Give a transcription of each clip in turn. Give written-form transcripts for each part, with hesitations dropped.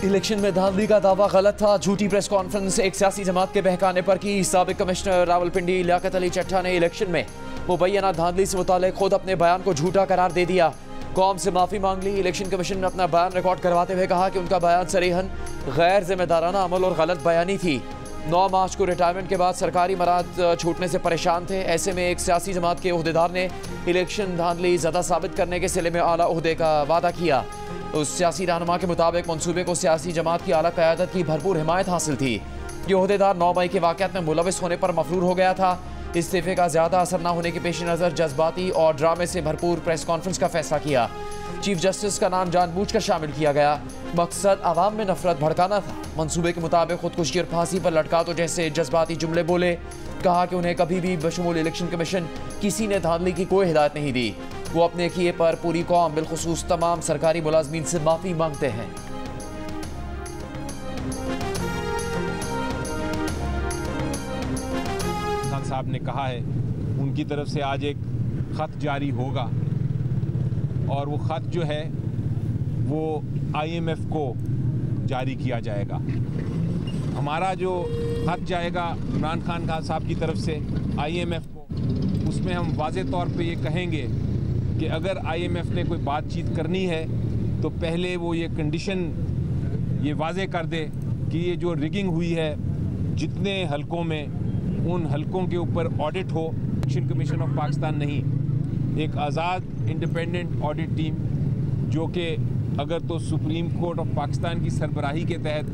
Election में धांधली का दावा गलत था। झूठी प्रेस कॉन्फ्रेंस एक सियासी जमात के बहकाने पर की। साबिक कमिश्नर रावलपिंडी लियाकत अली चट्टा ने इलेक्शन में मुबैना धांधली से मुतालिक खुद अपने बयान को झूठा करार दे दिया। कौम से माफ़ी मांग ली। इलेक्शन कमीशन ने अपना बयान रिकॉर्ड करवाते हुए कहा कि उनका बयान सरीहन गैर जिम्मेदाराना अमल और गलत बयानी थी। 9 मार्च को रिटायरमेंट के बाद सरकारी मराद छूटने से परेशान थे। ऐसे में एक सियासी जमात के ओहदेदार ने इलेक्शन धांधली ज़्यादा साबित करने के सिले में आला ओहदे का वादा किया। उस सियासी रहनुमा के मुताबिक मंसूबे को सियासी जमात की आला क़यादत की भरपूर हिमायत हासिल थी। ये ओहदेदार 9 मई के वाक़यात में मुलविस होने पर मफरूर हो गया था। इस्तीफे का ज़्यादा असर न होने के पेश नज़र जज्बाती और ड्रामे से भरपूर प्रेस कॉन्फ्रेंस का फैसला किया। चीफ जस्टिस का नाम जानबूझकर शामिल किया गया। मकसद आवाम में नफरत भड़काना था। मंसूबे के मुताबिक खुदकुशी और फांसी पर लटका तो जैसे जज्बाती जुमले बोले। कहा कि उन्हें कभी भी बशमूल इलेक्शन कमीशन किसी ने धांधली की कोई हिदायत नहीं दी। वो अपने किए पर पूरी कौम बिलखुसूस तमाम सरकारी मुलाजमीन से माफ़ी मांगते हैं। खान साहब ने कहा है उनकी तरफ से आज एक ख़त जारी होगा और वो ख़त जो है वो IMF को जारी किया जाएगा। हमारा जो ख़त जाएगा इमरान खान साहब की तरफ से IMF को, उसमें हम वाज़े तौर पे ये कहेंगे कि अगर IMF ने कोई बातचीत करनी है तो पहले वो ये कंडीशन ये वाज़े कर दे कि ये जो रिगिंग हुई है जितने हलकों में, उन हलकों के ऊपर ऑडिट हो। इलेक्शन कमीशन ऑफ पाकिस्तान नहीं, एक आज़ाद इंडिपेंडेंट ऑडिट टीम जो कि अगर तो सुप्रीम कोर्ट ऑफ पाकिस्तान की सरबराही के तहत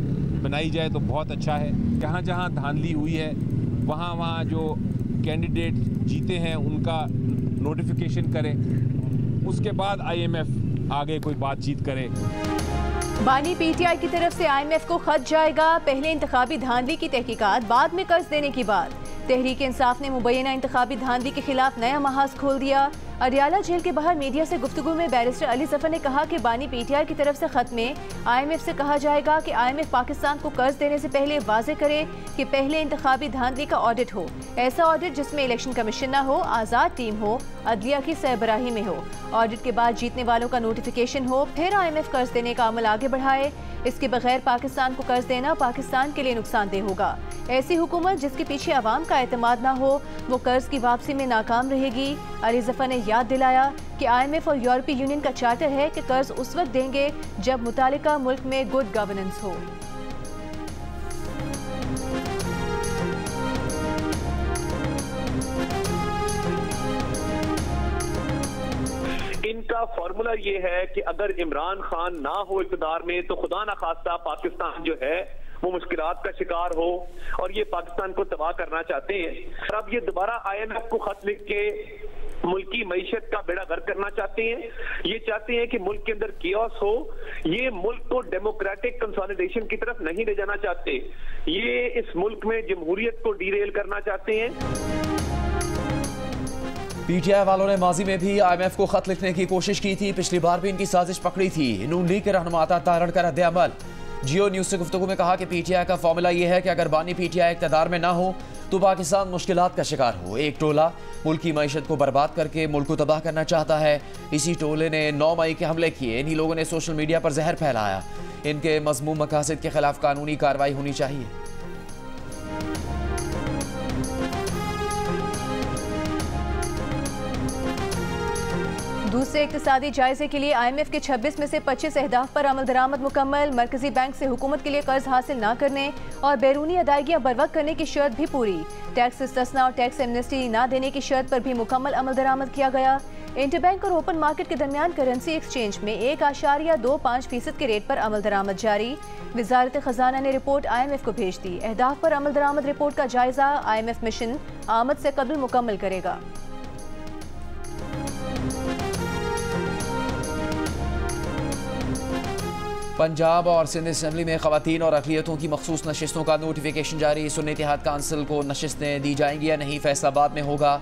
बनाई जाए तो बहुत अच्छा है। जहाँ जहाँ धांधली हुई है वहाँ वहाँ जो कैंडिडेट जीते हैं उनका नोटिफिकेशन करें, उसके बाद IMF आगे कोई बातचीत करे। बानी PTI की तरफ से IMF को खत जाएगा। पहले इंतखाबी धांधली की तहकीकात, बाद में कर्ज देने की बात। तहरीक इंसाफ ने मुबैना इंतखाबी धांधली के खिलाफ नया महाज खोल दिया। अडियाला जेल के बाहर मीडिया से गुफ्तगू में बैरिस्टर अली जफर ने कहा कि बानी PTI की तरफ से खत में IMF से कहा जाएगा कि IMF पाकिस्तान को कर्ज देने से पहले वाजे करे कि पहले इंतखाबी धांधली का ऑडिट हो। ऐसा ऑडिट जिसमें इलेक्शन कमीशन न हो, आज़ाद टीम हो, अदलिया की सरबराही में हो। ऑडिट के बाद जीतने वालों का नोटिफिकेशन हो, फिर IMF कर्ज देने का अमल आगे बढ़ाए। इसके बगैर पाकिस्तान को कर्ज देना पाकिस्तान के लिए नुकसानदेह होगा। ऐसी हुकूमत जिसके पीछे अवाम का एतमाद ना हो वो कर्ज की वापसी में नाकाम रहेगी। अली जफर ने याद दिलाया कि IMF और यूरोपीय यूनियन का चार्टर है कि कर्ज उस वक्त देंगे जब मुतालिका मुल्क में गुड गवर्नेंस हो। इनका फॉर्मूला ये है कि अगर इमरान खान ना हो इक़्तिदार में तो खुदा ना खास्ता पाकिस्तान जो है वो मुश्किलात का शिकार हो और ये पाकिस्तान को तबाह करना चाहते हैं। और अब ये दोबारा IMF को खत लिख के मुल्की मईशत का बेड़ा गर्क करना चाहते हैं। ये चाहते हैं कि मुल्क के अंदर कियोस हो। ये मुल्क को डेमोक्रेटिक कंसोलिडेशन की तरफ नहीं ले जाना चाहते। ये इस मुल्क में जमहूरियत को डीरेल करना चाहते हैं। PTI वालों ने माजी में भी IMF को खत लिखने की कोशिश की थी। पिछली बार भी इनकी साजिश पकड़ी थी। नून लीग के रहनुमा तारण का रद्द अमल। जियो न्यूज़ से गुफ्तगू में कहा कि PTI का फॉर्मूला यह है कि अगर बानी PTI इक़्तिदार में ना हो तो पाकिस्तान मुश्किलात का शिकार हो। एक टोला मुल्क की मईशत को बर्बाद करके मुल्क को तबाह करना चाहता है। इसी टोले ने 9 मई के हमले किए। इन्हीं लोगों ने सोशल मीडिया पर जहर फैलाया। इनके मज़मूम मकासद के खिलाफ कानूनी कार्रवाई होनी चाहिए। दूसरे इक्तिसादी जायजे के लिए IMF के 26 में से 25 अहदाफ पर अमल दरामद मुकम्मल। मरकजी बैंक से हुकूमत के लिए कर्ज हासिल न करने और बैरूनी अदायगियाँ बरवक्त करने की शर्त भी पूरी। टैक्स इस्तिस्ना और टैक्स एमनेस्टी न देने की शर्त पर भी मुकम्मल अमल दरामद किया गया। इंटरबैंक और ओपन मार्केट के दरमियान करेंसी एक्सचेंज में 1.25% के रेट पर अमल दरामद जारी। वजारत खजाना ने रिपोर्ट IMF को भेज दी। अहदाफ पर अमल दरामद रिपोर्ट का जायजा IMF मिशन आमद से कबल मुकम्मल करेगा। पंजाब और सिंध असम्बली में ख़वातीन और अक़लियतों की मखसूस नशिस्तों का नोटिफिकेशन जारी। सुन्नी इत्तेहाद काउंसिल को नशिस्तें दी जाएंगी या नहीं, फैसला बाद में होगा।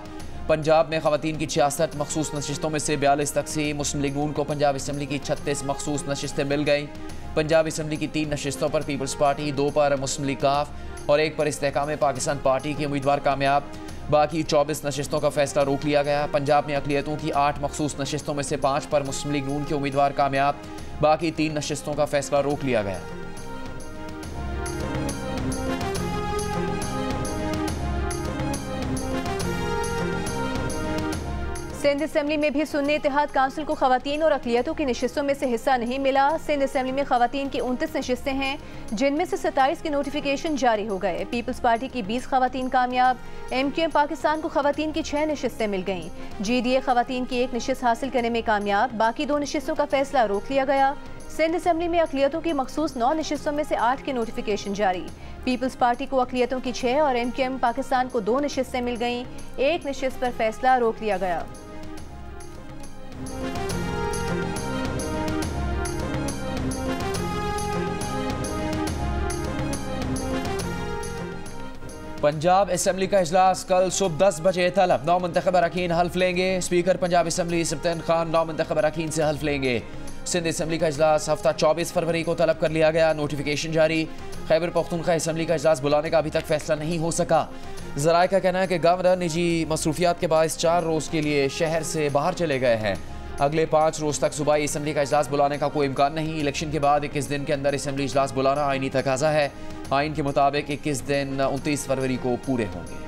पंजाब में ख़वातीन की 66 मखसूस नशिस्तों में से 42 तकसीम। मुस्लिम लीग नून को पंजाब असम्बली की 36 मखसूस नशिस्तें मिल गईं। पंजाब असम्बली की 3 नशिस्तों पर पीपल्स पार्टी, 2 पर मुस्लिम लीग काफ और 1 पर इस्तेहकाम पाकिस्तान पार्टी के उम्मीदवार कामयाब। बाकी 24 नशिस्तों का फैसला रोक लिया गया। पंजाब में अक़लियतों की 8 मखसूस नशिस्तों में से 5 पर मुस्लिम लीग नून के उम्मीदवार कामयाब। बाकी 3 नशिस्तों का फैसला रोक लिया गया। सिंध असेंबली में भी सुन्नी इत्तेहाद काउंसिल को खवातीन और अक़लियतों की नशिस्तों में से हिस्सा नहीं मिला। सिंध असेंबली में खवातीन की 29 नशिस्तें हैं, जिनमें से 27 के नोटिफिकेशन जारी हो गए। पीपल्स पार्टी की 20 खवातीन कामयाब। MQM पाकिस्तान को खवातीन की 6 नशिस्तें मिल गईं। GDA खवातीन की 1 नशिस्त हासिल करने में कामयाब, बाकी 2 नशिस्तों का फैसला रोक लिया गया। सिंध असेंबली में अक़लियतों की मखसूस 9 नशिस्तों में से 8 के नोटिफिकेशन जारी। पीपल्स पार्टी को अक़लियतों की 6 और MQM पाकिस्तान को 2 नशिस्तें मिल गईं। 1 नशिस्त पर फैसला रोक लिया गया। पंजाब असेंबली का इजलास कल सुबह 10 बजे तलब 9 मुंतखब अरकान हल्फ लेंगे। स्पीकर पंजाब असेंबली सब्तन खान 9 मुंतखब अरकान से हल्फ लेंगे। सिंध असेंबली का इजलास हफ्ता 24 फरवरी को तलब कर लिया गया। नोटिफिकेशन जारी। खैबर पख्तूनख्वा असेंबली का इजलास बुलाने का अभी तक फैसला नहीं हो सका। ज़राए का कहना है कि गवर्नर निजी मसरूफियात के बायस 4 रोज़ के लिए शहर से बाहर चले गए हैं। अगले 5 रोज़ तक सूबाई असेंबली का इजलास बुलाने का कोई इम्कान नहीं। इलेक्शन के बाद 21 दिन के अंदर असेंबली इजलास बुलाना आइनी तकाजा है। आइन के मुताबिक 21 दिन 29 फरवरी को पूरे होंगे।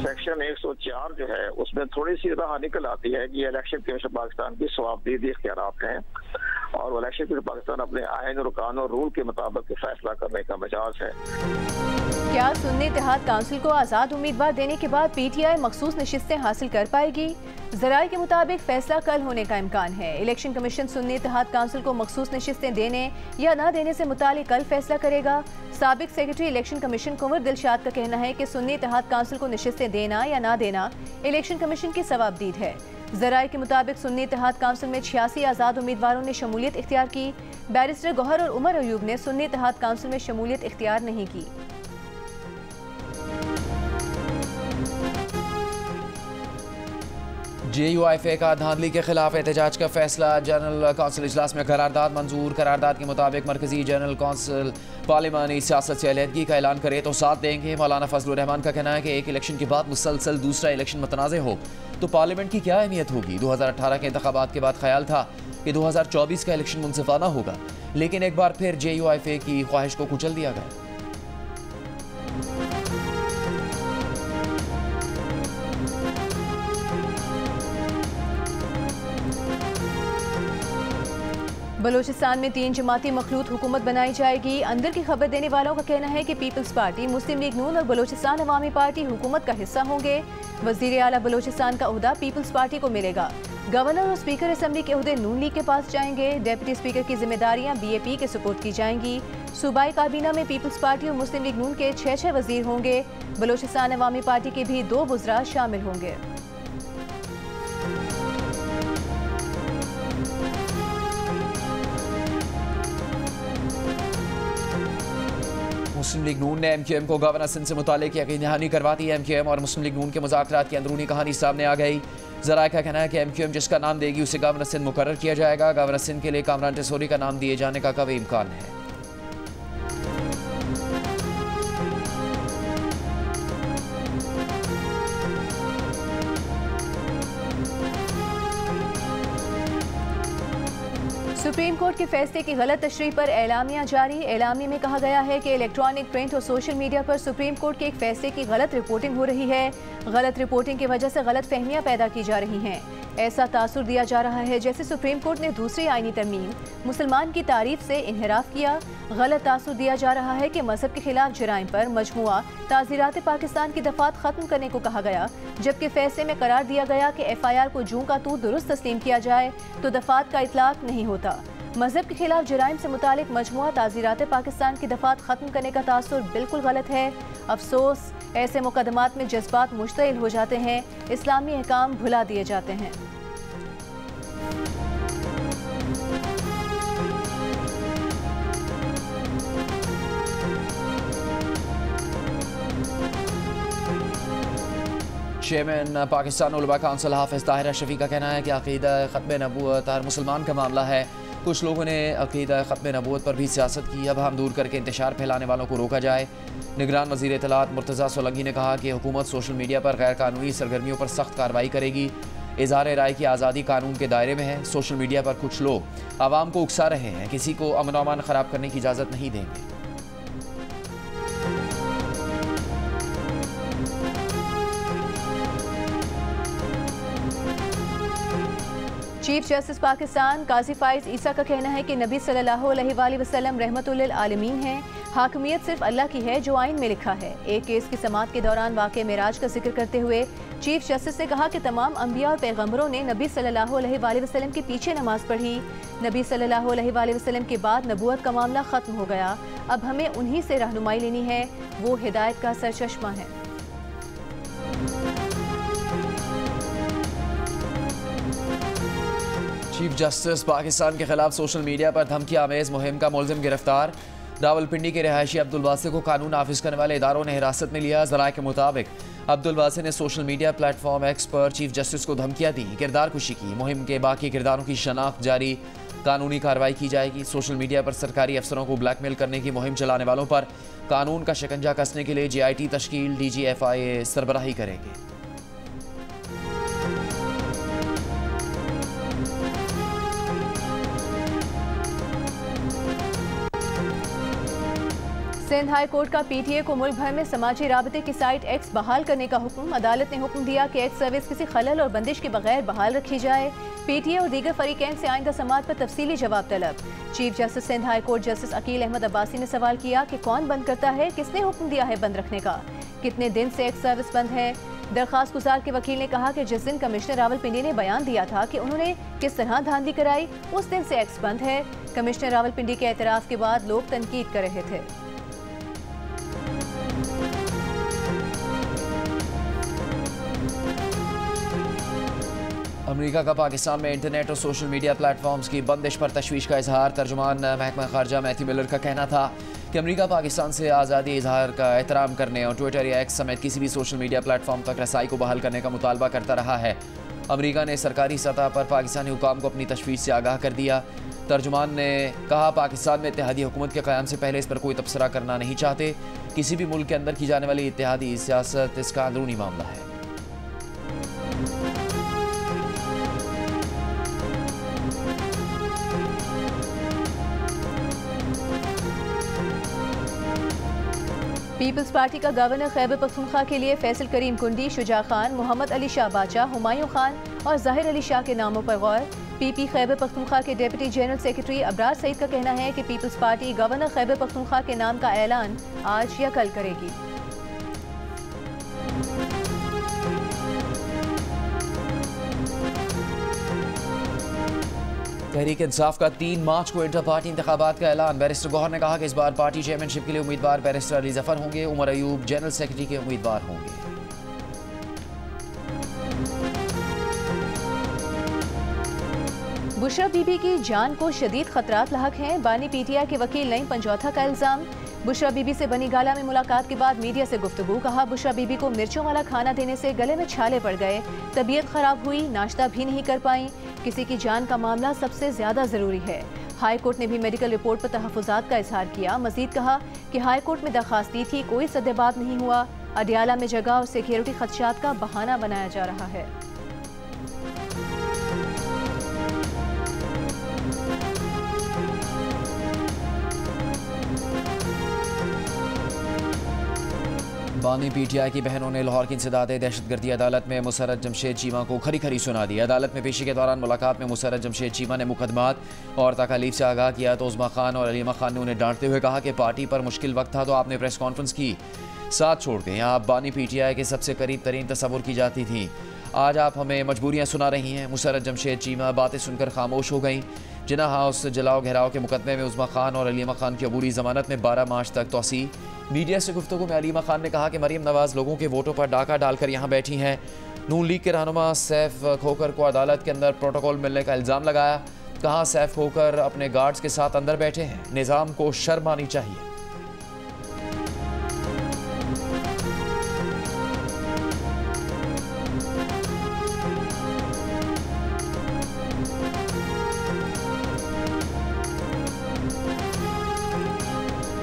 सेक्शन 104 जो है उसमें थोड़ी सी राह निकल आती है कि इलेक्शन कमीशन पाकिस्तान की सवाबदीदी इख्तियारात हैं और इलेक्शन कमीशन पाकिस्तान अपने आइन और कानून रूल के मुताबिक फैसला करने का मजाज है। क्या सुन्नी इत्तेहाद काउंसिल को आज़ाद उम्मीदवार देने के बाद PTI मखसूस नशिस्तें हासिल कर पाएगी? ज़राए के मुताबिक फैसला कल होने का इम्कान है। इलेक्शन कमीशन सुन्नी इत्तेहाद काउंसिल को मखसूस नशिस्तें देने या न देने से मुतालिक कल फैसला करेगा। साबिक सेक्रेटरी इलेक्शन कमीशन कुंवर दिलशाद का कहना है कि सुन्नी इत्तेहाद काउंसिल को नशिस्तें देना या ना देना इलेक्शन कमीशन की सवाबदीद है। ज़राए के मुताबिक सुन्नी इत्तेहाद काउंसिल में 86 आज़ाद उम्मीदवारों ने शमूलियत इख्तियार की। बैरिस्टर गौहर और उमर अयूब ने सुन्नी इत्तेहाद काउंसिल में शमूलियत इख्तियार नहीं की। JUIFA का धांधली के खिलाफ एहतजाज का फैसला। जनरल कौंसिल इजलास में करारदाद मंजूर। करारदाद के मुताबिक मरकजी जनरल कौंसिल पार्लिमानी सियासत से अलहदगी का ऐलान करे तो साथ देंगे। मौलाना फजलुर रहमान का कहना है कि एक इलेक्शन के बाद मुसलसल दूसरा इलेक्शन मतनाज़ हो तो पार्लियामेंट की क्या अहमियत होगी। 2018 के इंतखाबात के बाद ख्याल था कि 2024 का इलेक्शन मुनसिफाना होगा, लेकिन एक बार फिर JUIFA की ख्वाहिश को कुचल दिया गया। बलूचिस्तान में 3 जमाती मखलूत हुकूमत बनाई जाएगी। अंदर की खबर देने वालों का कहना है कि पीपल्स पार्टी, मुस्लिम लीग नून और बलूचिस्तान अवामी पार्टी हुकूमत का हिस्सा होंगे। वज़ीर आला बलूचिस्तान का ओहदा पीपल्स पार्टी को मिलेगा। गवर्नर और स्पीकर असेंबली के ओहदे नून लीग के पास जाएंगे। डेप्यूटी स्पीकर की जिम्मेदारियां BAP के सुपुर्द की जाएंगी। सूबाई काबीना में पीपल्स पार्टी और मुस्लिम लीग नून के 6 वजीर होंगे। बलूचिस्तान अवामी पार्टी के भी 2 वज़रा शामिल होंगे। मुस्लिम लीग नून ने MQM को गवर्नर सिंध से मुतालिक यकीन दहानी करवा दी। MQM और मुस्लिम लीग नून के मुज़ाकरात की अंदरूनी कहानी सामने आ गई। ज़राए का कहना है कि MQM जिसका नाम देगी उसे गवर्नर सिंध मुकर्रर किया जाएगा। गवर्नर सिंध के लिए कामरान टेसोरी का नाम दिए जाने का कभी इम्कान है। सुप्रीम कोर्ट के फैसले की गलत तशरीह पर एलामिया जारी। एलामिया में कहा गया है कि इलेक्ट्रॉनिक, प्रिंट और सोशल मीडिया पर सुप्रीम कोर्ट के एक फैसले की गलत रिपोर्टिंग हो रही है। गलत रिपोर्टिंग की वजह से गलत फहमियां पैदा की जा रही हैं। ऐसा तासुर दिया जा रहा है जैसे सुप्रीम कोर्ट ने दूसरी आईनी तरमीम मुसलमान की तारीफ से इन्हिराफ किया। गलत तासुर दिया जा रहा है कि मजहब के खिलाफ जराइम पर मजमुआ ताज़ीरात पाकिस्तान की दफात खत्म करने को कहा गया, जबकि फैसले में करार दिया गया कि FIR को जूं का तू दुरुस्त तस्लीम किया जाए तो दफात का इतलाक नहीं होता। मजहब के खिलाफ जराइम से मुतालिक मजमुआ ताज़ीरात पाकिस्तान की दफात खत्म करने का तासुर बिल्कुल गलत है। अफसोस, ऐसे मुकदमात में जज्बात मुश्तइल हो जाते हैं, इस्लामी अहकाम भुला दिए जाते हैं। चेयरमैन पाकिस्तान उलमा काउंसिल हाफिज ताहिर अशरफी का कहना है कि अक़ीदा ख़त्म नबूवत हर मुसलमान का मामला है। कुछ लोगों ने अक़ीदा ख़त्म नबूवत पर भी सियासत की। अब हम दूर करके इंतशार फैलाने वालों को रोका जाए। निगरान वज़ीर इत्तलात मुर्तज़ा सोलंकी ने कहा कि हुकूमत सोशल मीडिया पर गैर कानूनी सरगर्मियों पर सख्त कार्रवाई करेगी। इज़हार राय की आज़ादी कानून के दायरे में है। सोशल मीडिया पर कुछ लोग आवाम को उकसा रहे हैं, किसी को अमन अमान ख़राब करने की इजाज़त नहीं देंगे। चीफ जस्टिस पाकिस्तान काजी फाइज ईसा का कहना है कि नबी सल्लल्लाहु अलैहि वसल्लम रहमतुल लिल आलमीन हैं। हाकमियत सिर्फ अल्लाह की है जो आइन में लिखा है। एक केस की समाअत के दौरान वाक़े मेराज का जिक्र करते हुए चीफ जस्टिस ने कहा कि तमाम अंबिया और पैगम्बरों ने नबी सल्लल्लाहु अलैहि वसल्लम के पीछे नमाज पढ़ी। नबी सल्लल्लाहु अलैहि वसल्लम के बाद नबूवत का मामला ख़त्म हो गया। अब हमें उन्हीं से रहनुमाई लेनी है, वो हिदायत का सरचश्मा है। चीफ जस्टिस पाकिस्तान के खिलाफ सोशल मीडिया पर धमकी आमेज मुहिम का मुलजिम गिरफ्तार। रावलपिंडी के रहायशी अब्दुल वासी को कानून नाफिज करने वाले इदारों ने हिरासत में लिया। ज़राए के मुताबिक अब्दुल वासी ने सोशल मीडिया प्लेटफॉर्म एक्स पर चीफ जस्टिस को धमकियां दी, किरदार कुशी की। मुहिम के बाकी किरदारों की शनाख्त जारी, कानूनी कार्रवाई की जाएगी। सोशल मीडिया पर सरकारी अफसरों को ब्लैकमेल करने की मुहिम चलाने वालों पर कानून का शिकंजा कसने के लिए GIT तश्कील DGFIA सरबराही करेंगे। सिंध हाई कोर्ट का PTA को मुल्क भर में समाजी राबते की साइट एक्स बहाल करने का हुक्म। अदालत ने हुक्म दिया कि एक्स सर्विस किसी खलल और बंदिश के बगैर बहाल रखी जाए। PTA और दीगर फरीकैन से आइंदा समाअत पर तफसीली जवाब तलब। Chief justice Sindh high court justice Aqeel Ahmed Abbasi ने सवाल किया कि कौन बंद करता है, किसने हुक्म दिया है बंद रखने का, कितने दिन से एक्स सर्विस बंद है। दरख्वास्त गुजार के वकील ने कहा कि जिस दिन कमिश्नर रावलपिंडी ने बयान दिया था कि उन्होंने किस तरह धांधली कराई, उस दिन से एक्स बंद है। कमिश्नर रावलपिंडी के एतराफ़ के बाद लोग तनकीद कर रहे थे। अमेरिका का पाकिस्तान में इंटरनेट और सोशल मीडिया प्लेटफॉर्म्स की बंदिश पर तशवीश का इजहार। तर्जुमान महकमा खारजा मैथ्यू मिलर का कहना था कि अमेरिका पाकिस्तान से आज़ादी इजहार का एहतराम करने और ट्विटर या एक्स समेत किसी भी सोशल मीडिया प्लेटफॉर्म तक रसाई को बहाल करने का मुतालबा करता रहा है। अमेरिका ने सरकारी सतह पर पाकिस्तानी हुकाम को अपनी तशवीश से आगाह कर दिया। तर्जुमान ने कहा, पाकिस्तान में इत्तेहादी हुकूमत के क़याम से पहले इस पर कोई तबसरा करना नहीं चाहते। किसी भी मुल्क के अंदर की जाने वाली इत्तेहादी सियासत इसका अंदरूनी मामला है। पीपल्स पार्टी का गवर्नर खैबर पख्तूनख्वा के लिए फैसल करीम कुंडी, शुजा खान, मोहम्मद अली शाह बाचा, हुमायूं खान और ज़ाहिर अली शाह के नामों पर गौर। PP खैबर पख्तूनख्वा के deputy general secretary Abrar Saeed का कहना है कि peoples party governor Khyber Pakhtunkhwa के नाम का ऐलान आज या कल करेगी। तहरीक इंसाफ का 3 मार्च को इंटर पार्टी इंतखाबात का ऐलान। बैरिस्टर गौहर ने कहा कि इस बार पार्टी चेयरमैनशिप के लिए उम्मीदवार बैरिस्टर अली जफर होंगे। उमर अयूब जनरल सेक्रेटरी के उम्मीदवार होंगे। बुशरा बीबी की जान को शदीद खतरात लाहक हैं। बानी PTI के वकील नईम पंजौथा का इल्जाम। बुशरा बीबी से बनी गाला में मुलाकात के बाद मीडिया से गुफ्तगू। कहा, बुशरा बीबी को मिर्चों वाला खाना देने से गले में छाले पड़ गए, तबीयत खराब हुई, नाश्ता भी नहीं कर पाई। किसी की जान का मामला सबसे ज्यादा जरूरी है। हाई कोर्ट ने भी मेडिकल रिपोर्ट पर तहफ़्फ़ुज़ात का इजहार किया। मजीद कहा कि हाई कोर्ट में दरख्वास्त दी थी, कोई सद्देबात नहीं हुआ। अडियाला में जगह और सिक्योरिटी खदशात का बहाना बनाया जा रहा है। बानी PTI की बहनों ने लाहौर की इंसदाद दहशतगर्दी अदालत में मुसर्रत जमशेद चीमा को खरी खरी सुना दी। अदालत में पेशी के दौरान मुलाकात में मुसर्रत जमशेद चीमा ने मुकदमात और तकालीफ से आगाह किया तो उज़्मा खान और अलीमा खान ने उन्हें डांटते हुए कहा कि पार्टी पर मुश्किल वक्त था तो आपने प्रेस कॉन्फ्रेंस की, साथ छोड़ गए। आप बानी PTI के सबसे करीब तरीन तस्वुर की जाती थी, आज आप हमें मजबूरियाँ सुना रही हैं। मुसर्रत जमशेद चीमा बातें सुनकर खामोश हो गई। जिना हाउस जलाओ घेराव के मुकदमे में उज़्मा खान और अलीमा खान की अबूरी जमानत में 12 मार्च तक तोसी। मीडिया से गुफ्तगू में अलीमा खान ने कहा कि मरीम नवाज लोगों के वोटों पर डाका डालकर यहाँ बैठी हैं। नून लीग के रहनुमा सैफ खोकर को अदालत के अंदर प्रोटोकॉल मिलने का इल्ज़ाम लगाया। कहा, सैफ खोकर अपने गार्ड्स के साथ अंदर बैठे हैं, निज़ाम को शर्म आनी चाहिए।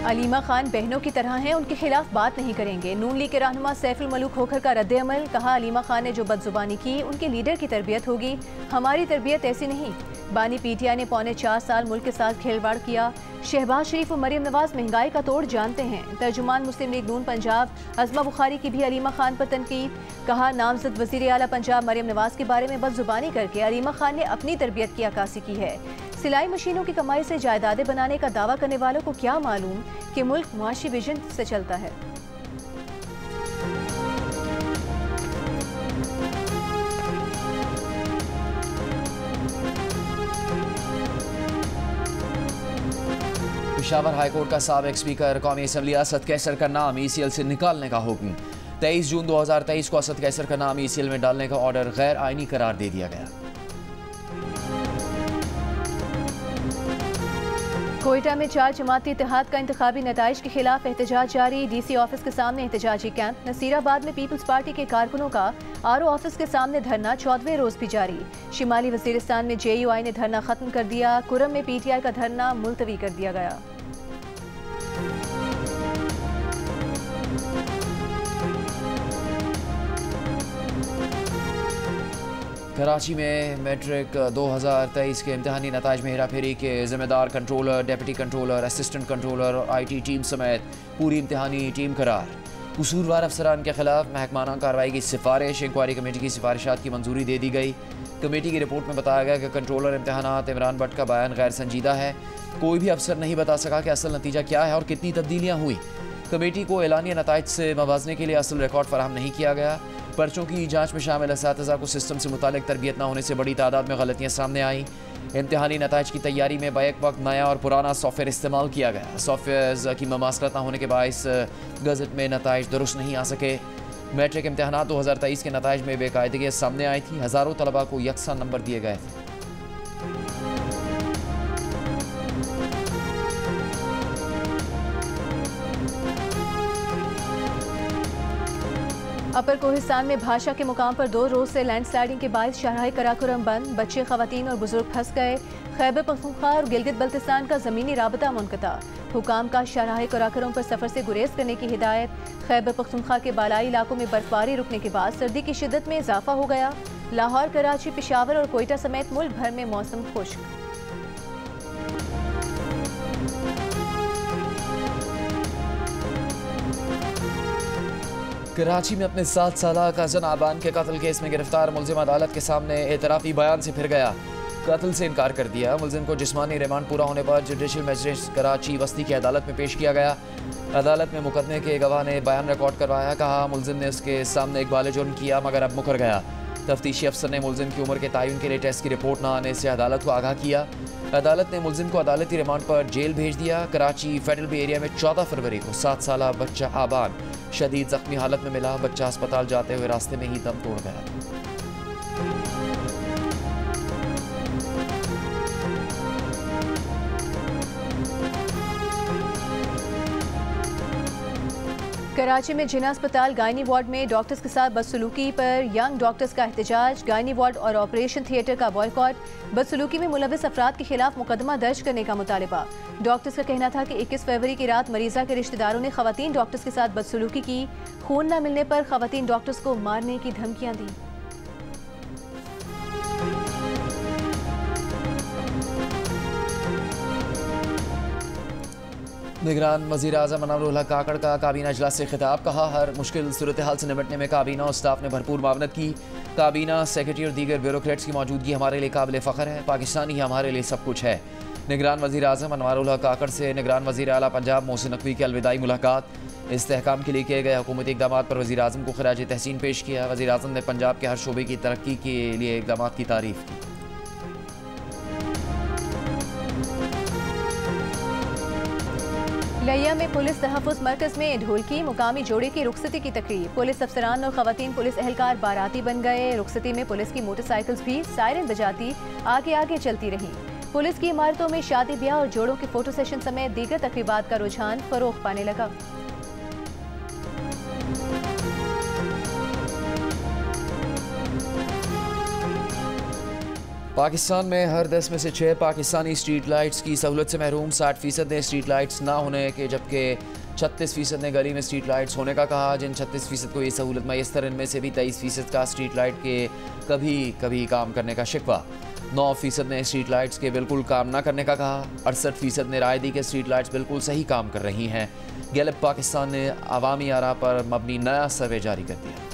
अलीमा खान बहनों की तरह हैं, उनके खिलाफ बात नहीं करेंगे। नून लीग के रहनुमा सैफुल मलूक खोखर का रद्द-ए-अमल, कहा अलीमा खान ने जो बदजुबानी की उनके लीडर की तरबियत होगी, हमारी तरबियत ऐसी नहीं। बानी पीटीआई ने पौने 4 साल मुल्क के साथ खेलवाड़ किया। शहबाज शरीफ और मरियम नवाज महंगाई का तोड़ जानते हैं। तर्जुमान मुस्लिम लीग नून पंजाब अज़मा बुखारी की भी अलीमा खान पर तनकीद, कहा नामजद वज़ीर आला पंजाब मरियम नवाज के बारे में बदजुबानी करके अलीमा खान ने अपनी तरबियत की अक्कासी की है। सिलाई मशीनों की कमाई से जायदादें बनाने का दावा करने वालों को क्या मालूम कि मुल्क मुआशी विजन से चलता है। पेशावर हाईकोर्ट का साबिक स्पीकर कौमी असम्बली असद कैसर का नाम ECL से निकालने का हुक्म। 23 जून 2023 को असद कैसर का नाम ECL में डालने का ऑर्डर गैर आईनी करार दे दिया गया। कोयटा में 4 जमाती इत्तेहाद का इंतखाबी नताइज के खिलाफ एहतजाज जारी। DC ऑफिस के सामने एहतजाजी कैंप। नसीराबाद में पीपल्स पार्टी के कारकुनों का RO ऑफिस के सामने धरना 14वें रोज भी जारी। शिमाली वजीरिस्तान में JUI ने धरना खत्म कर दिया। कुरम में PTI का धरना मुलतवी कर दिया गया। कराची में मैट्रिक 2023 के इम्तहानी नताइज में हेराफेरी के जिम्मेदार controller, deputy controller, assistant controller और IT टीम समेत पूरी इम्तहानी टीम करार। कसूरवार अफसरान के खिलाफ महकमाना कार्रवाई की सिफारिश। इंक्वायरी कमेटी की सिफारिशात की मंजूरी दे दी गई। कमेटी की रिपोर्ट में बताया गया कि कंट्रोलर इम्तहानात इमरान भट्ट का बयान गैर संजीदा है। कोई भी अफसर नहीं बता सका कि असल नतीजा क्या है और कितनी तब्दीलियाँ हुई। कमेटी को एलानिया नताइज से मवाजने के लिए असल रिकॉर्ड फराहम नहीं किया गया। पर्चों की जांच में शामिल असातिज़ा को सिस्टम से मुतालिक तरबियत न होने से बड़ी तादाद में गलतियाँ सामने आईं। इम्तहानी नताइज की तैयारी में बैक वक्त नया और पुराना सॉफ्टवेयर इस्तेमाल किया गया। सॉफ्टवेयर की ममासलत न होने के बायस गज़ट में नताइज दुरुस्त नहीं आ सके। मैट्रिक इम्तहानात 2023 के नताइज में बेकायदगी सामने आई थी। हज़ारों तलबा को यकसा नंबर दिए गए थे। अपर कोहिस्तान में भाषा के मुकाम पर 2 रोज से लैंडस्लाइडिंग के बायस शाहराह कराकोरम बंद। बच्चे, खवातीन और बुजुर्ग फंस गए। खैबर पख्तूनख्वा और गिलगित बल्तिस्तान का ज़मीनी राबता मुनक़ता। हुकाम का शाहराह कराकोरम पर सफ़र से गुरेज करने की हिदायत। खैबर पख्तूनख्वा के बालाई इलाकों में बर्फबारी रुकने के बाद सर्दी की शिद्दत में इजाफा हो गया। लाहौर, कराची, पेशावर और कोयटा समेत मुल्क भर में मौसम खुश्क। कराची में अपने 7 साला कज़न आबान के कत्ल केस में गिरफ्तार मुलजिम अदालत के सामने एतराफ़ी बयान से फिर गया। कत्ल से इनकार कर दिया। मुलजिम को जिस्मानी रिमांड पूरा होने पर जुडिशल मजिस्ट्रेट कराची वस्ती की अदालत में पेश किया गया। अदालत में मुकदमे के गवाह ने बयान रिकॉर्ड करवाया। कहा मुलजिम ने उसके सामने इकबाल जुर्म किया मगर अब मुकर गया। तफ्तीशी अफसर ने मुलजिम की उम्र के तयन के लिए टेस्ट की रिपोर्ट न आने से अदालत को आगाह किया। अदालत ने मुलजिम को अदालती रिमांड पर जेल भेज दिया। कराची फेडरल बे एरिया में 14 फरवरी को 7 साला बच्चा आबान शदीद जख्मी हालत में मिला। बच्चा अस्पताल जाते हुए रास्ते में ही दम तोड़ गया। कराची में जिना अस्पताल गायनी वार्ड में डॉक्टर्स के साथ बदसलूकी पर यंग डॉक्टर्स का एहतजाज। गायनी वार्ड और ऑपरेशन थिएटर का बॉयकॉट। बदसलूकी में मुलविस अफराद के खिलाफ मुकदमा दर्ज करने का मुतालिबा। डॉक्टर्स का कहना था कि 21 फरवरी की रात मरीजा के रिश्तेदारों ने खवातीन डॉक्टर्स के साथ बदसलूकी की। खून न मिलने पर खवातीन डॉक्टर्स को मारने की धमकियां दी। निगरान वज़ीर आज़म अनवरुल हक काकड़ का काबीना इजलास से खिताब। कहा हर मुश्किल सूरत हाल से निपटने में काबीना और स्टाफ ने भरपूर मावनत की। काबीना, सेक्रेटरी और दीगर ब्यूरोक्रेट्स की मौजूदगी हमारे लिए काबिल फ़ख्र है। पाकिस्तान ही हमारे लिए सब कुछ है। निगरान वज़ीर आज़म अनवरुल हक काकड़ से निगरान वज़ीर आला पंजाब मोहसिन नकवी की अलविदाई मुलाकात। इस्तेहकाम के लिए किए गए हुकूमती इक़दाम पर वज़ीर आज़म को खराज तहसीन पेश किया। वज़ीर आज़म ने पंजाब के हर शोबे की तरक्की के लिए इक़दाम की तारीफ़ की। लिया में पुलिस तहफ़्फ़ुज़ मरकज़ में ढोलकी मुकामी जोड़े की रुखसती की तकरीब। पुलिस अफसरान और ख़वातीन पुलिस एहलकार बाराती बन गए। रुखसती में पुलिस की मोटरसाइकिल्स भी सायरन बजाती आगे आगे चलती रहीं। पुलिस की इमारतों में शादी ब्याह और जोड़ों के फोटो सेशन समेत दीगर तकरीबात का रुझान फरोग पाने लगा। पाकिस्तान में हर 10 में से 6 पाकिस्तानी स्ट्रीट लाइट्स की सहूलत से महरूम। 60% ने स्ट्रीट लाइट्स ना होने के, जबकि 36% ने गली में स्ट्रीट लाइट्स होने का कहा। जिन 36% को ये सहूलत मैसर, इनमें से भी 23% का स्ट्रीट लाइट के कभी कभी काम करने का शिकवा। 9% ने स्ट्रीट लाइट्स के बिल्कुल काम ना करने का कहा। 68% ने राय दी कि स्ट्रीट लाइट्स बिल्कुल सही काम कर रही हैं। गैलप पाकिस्तान ने अवामी आरा पर मबनी नया सर्वे जारी कर दिया।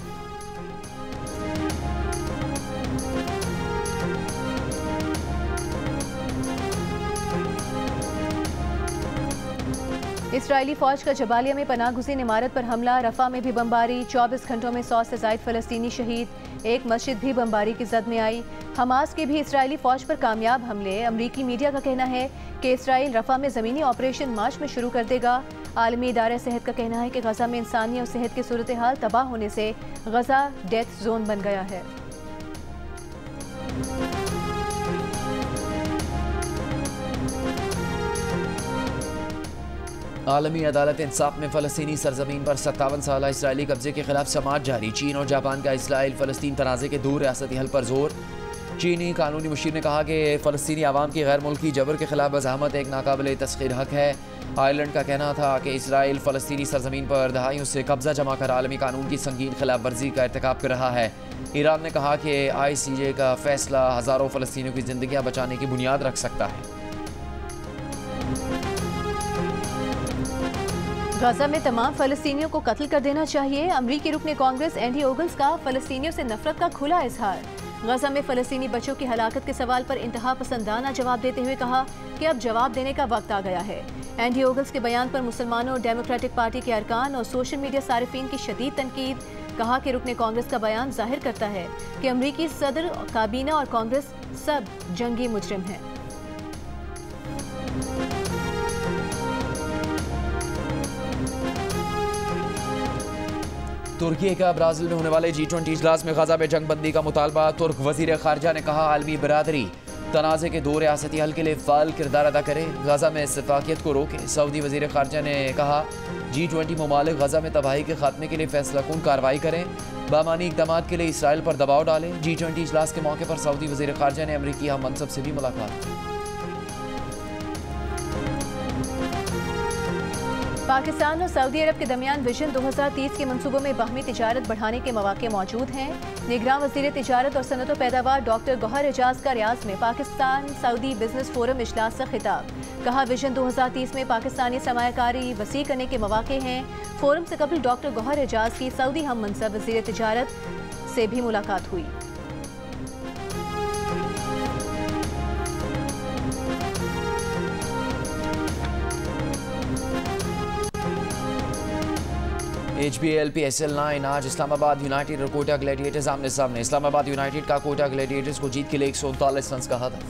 इसराइली फौज का जबालिया में पनाहगुज़ीन इमारत पर हमला, रफा में भी बमबारी। 24 घंटों में 100 से ज़ायद फ़लस्तीनी शहीद। एक मस्जिद भी बमबारी की जद में आई। हमास के भी इसराइली फौज पर कामयाब हमले। अमरीकी मीडिया का कहना है कि इसराइल रफा में ज़मीनी ऑपरेशन मार्च में शुरू कर देगा। आलमी इदारा सेहत का कहना है कि गजा में इंसानी और सेहत की सूरत हाल तबाह होने से गजा डेथ जोन बन गया है। आलमी अदालत इंसाफ में फ़लस्तीनी सरजमीन पर 57 साल इसराइली कब्जे के खिलाफ समाअत जारी। चीन और जापान का इसराइल फ़लस्तीन तनाज़े के 2 रियासती हल पर जोर। चीनी कानूनी मुशीर ने कहा कि फ़लस्तीनी आवाम की गैर मुल्की जबर के खिलाफ बज़ाहमत एक नाकाबिल तस्खीर हक है। आयरलैंड का कहना था कि इसराइल फ़लस्तीनी सरजमीन पर दहाइयों से कब्जा जमा कर आलमी कानून की संगीन खिलाफ वर्जी का इर्तिकाब कर रहा है। ईरान ने कहा कि ICJ का फैसला हज़ारों फ़लस्तीनियों की ज़िंदगियाँ बचाने की बुनियाद रख सकता है। गजा में तमाम फ़लस्तीनियों को कत्ल कर देना चाहिए। अमरीकी रुकने कांग्रेस एंडी ओगल्स का फ़लस्तीनियों से नफरत का खुला इजहार। गजा में फ़लस्तीनी बच्चों की हलाकत के सवाल पर इंतहा पसंदाना जवाब देते हुए कहा कि अब जवाब देने का वक्त आ गया है। एंडी ओगल्स के बयान पर मुसलमानों, डेमोक्रेटिक पार्टी के अरकान और सोशल मीडिया सारिफीन की शदीद तनकीद। कहा कि रुकने कांग्रेस का बयान जाहिर करता है कि अमरीकी सदर, काबीना और कांग्रेस सब जंगी मुजरिम हैं। तुर्की का ब्राज़ील में होने वाले G20 इजलास में गजा में जंगबंदी का मुतालबा। तुर्क वज़ीर ख़ारजा ने कहा आलमी बरादरी तनाज़े के 2 रियासती हल के लिए फ़ाल किरदार अदा करे, गजा में सिफाकियत को रोके। सऊदी वज़ीर ख़ारजा ने कहा G20 ममालिक गजा में तबाही के खात्मे के लिए फैसला कुन कार्रवाई करें, बामानी इक़दाम के लिए इसराइल पर दबाव डालें। G20 इजलास के मौके पर सऊदी वज़ीर ख़ारजा ने अमरीकी हम मनसब से भी मुलाकात की। पाकिस्तान और सऊदी अरब के दरमियान विजन 2030 के मंसूबों में बाहमी तिजारत बढ़ाने के मौके मौजूद हैं। निगरान वज़ीर तिजारत और सनत व पैदावार डॉक्टर गौहर एजाज का रियाज में पाकिस्तान सऊदी बिजनेस फोरम इजलास से खिताब। कहा विजन 2030 में पाकिस्तानी सरमायाकारी वसी करने के मौके हैं। फोरम से कबल डॉक्टर गौहर एजाज की सऊदी हम मनसब वज़ीर तिजारत से भी मुलाकात हुई। HBL PSL 9 आज इस्लामाबाद यूनाइटेड और कोटा ग्लैडिएटर्स आमने सामने। इस्लामाबाद यूनाइटेड का कोटा ग्लैडिएटर्स को जीत के लिए 139 रन का हदफ।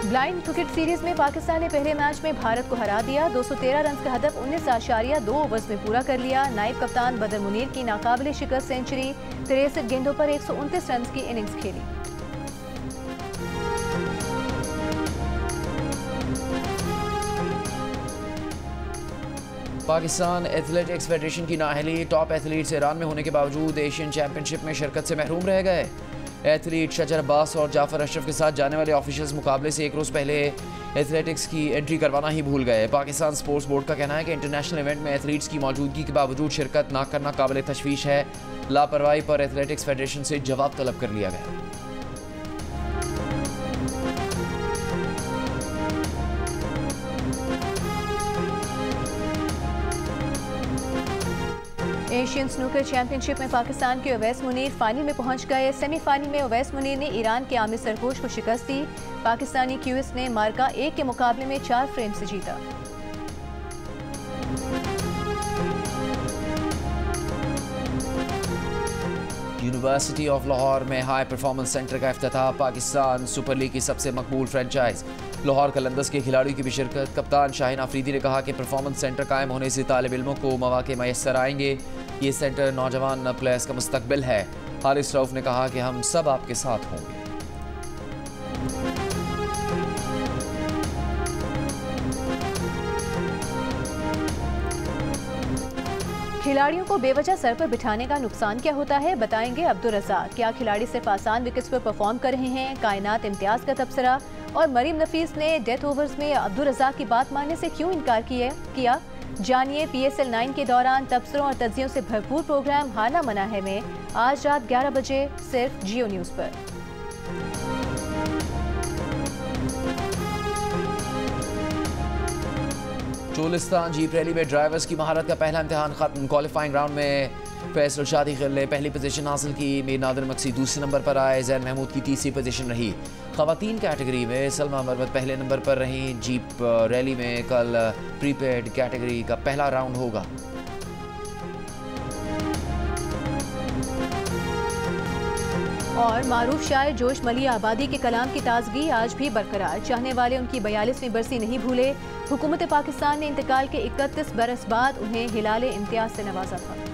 ब्लाइंड क्रिकेट सीरीज में पाकिस्तान ने पहले मैच में भारत को हरा दिया। 213 रन का हदफ 19.2 ओवर्स में पूरा कर लिया। नायब कप्तान बदर मुनीर की नाकाबिले शिकस्त सेंचुरी। 63 गेंदों पर 129 रन की इनिंग्स खेली। पाकिस्तान एथलेटिक्स फेडरेशन की नाअहली। टॉप एथलीट्स ईरान में होने के बावजूद एशियन चैंपियनशिप में शिरकत से महरूम रह गए। एथलीट शजर अब्बास और जाफर अशरफ के साथ जाने वाले ऑफिशियल्स मुकाबले से 1 रोज़ पहले एथलेटिक्स की एंट्री करवाना ही भूल गए। पाकिस्तान स्पोर्ट्स बोर्ड का कहना है कि इंटरनेशनल इवेंट में एथलीट्स की मौजूदगी के बावजूद शिरकत ना करना काबिल तशवीश है। लापरवाही पर एथलेटिक्स फेडरेशन से जवाब तलब कर लिया गया। एशियन स्नूकर चैंपियनशिप में पाकिस्तान के अवैस मुनीर फाइनल में पहुंच गए। सेमीफाइनल में अवैस मुनीर ने ईरान के आमिर सरगोश को शिकस्त दी। पाकिस्तानी क्यूइस ने मार्का 1 के मुकाबले में 4 फ्रेम से जीता। यूनिवर्सिटी ऑफ लाहौर में हाई परफॉर्मेंस सेंटर का इफ्तिताह। पाकिस्तान सुपर लीग की सबसे मकबूल फ्रेंचाइज लाहौर कलंदर्स के खिलाड़ियों की भी शिरकत। कप्तान शाहीन आफरीदी ने कहा कि परफॉर्मेंस सेंटर कायम होने से तालिब इल्मों को मौके मैसर आएंगे। ये सेंटर नौजवान प्लेयर्स का मुस्तकबिल है। हारिस रऊफ ने कहा कि हम सब आपके साथ होंगे। खिलाड़ियों को बेवजह सर पर बिठाने का नुकसान क्या होता है, बताएंगे अब्दुल रज़ाक। क्या खिलाड़ी सिर्फ आसान विकेट्स पर परफॉर्म कर रहे हैं, कायनात इम्तियाज का तबसरा। और मरीम नफीस ने डेथ ओवर्स में अब्दुल रज़ाक की बात मानने से क्यों इनकार किया। जानिए PSL 9 के दौरान तबसरों और तज्जियों से भरपूर प्रोग्राम हाना मना है में आज रात 11 बजे सिर्फ जियो न्यूज़ पर। चोलिस्तान जीप रैली में ड्राइवर्स की महारत का पहला इम्तिहान खत्म। क्वालिफाइंग राउंड में फैसल शादी खिल ने पहली पोजीशन हासिल की। मीर नादिर मक्सी दूसरे नंबर पर आए। जैन महमूद की तीसरी पोजीशन रही। खवातीन कैटेगरी में सलमा मरवत पहले नंबर पर रहीं। जीप रैली में कल प्रीपेड कैटेगरी का पहला राउंड होगा। और मारूफ शायर जोश मली आबादी के कलाम की ताजगी आज भी बरकरार। चाहने वाले उनकी 42वीं बरसी नहीं भूले। हुकूमत पाकिस्तान ने इंतकाल के 31 बरस बाद उन्हें हिलाले इम्तियाज से नवाजा था।